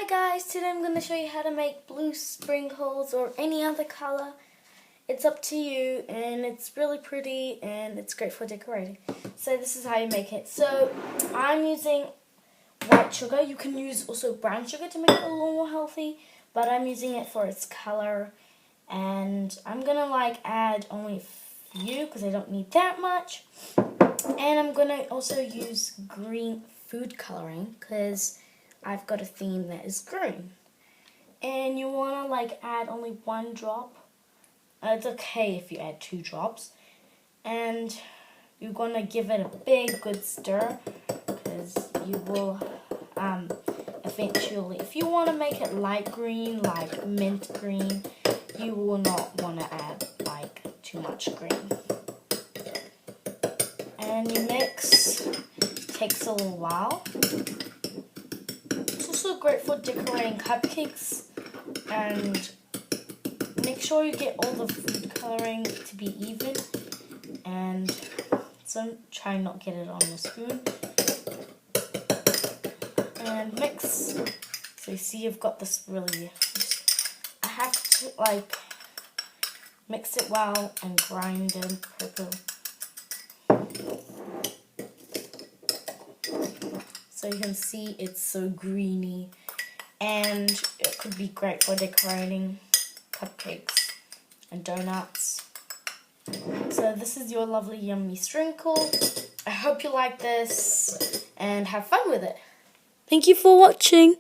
Hi guys, today I'm going to show you how to make blue sprinkles or any other color. It's up to you and it's really pretty and it's great for decorating. So this is how you make it. So I'm using white sugar. You can use also brown sugar to make it a little more healthy, but I'm using it for its color. And I'm going to add only a few because I don't need that much. And I'm going to also use green food coloring because I've got a theme that is green. And you want to add only 1 drop. It's okay if you add 2 drops. And you're going to give it a big good stir because you will eventually, if you want to make it light green, like mint green, you will not want to add too much green. And you mix. Takes a little while. It's also great for decorating cupcakes, and make sure you get all the food coloring to be even, and so try not get it on your spoon. And mix. So you see you've got this really, I have to mix it well and grind it properly. So you can see it's so greeny, and it could be great for decorating cupcakes and donuts. So this is your lovely yummy sprinkle. I hope you like this and have fun with it. Thank you for watching.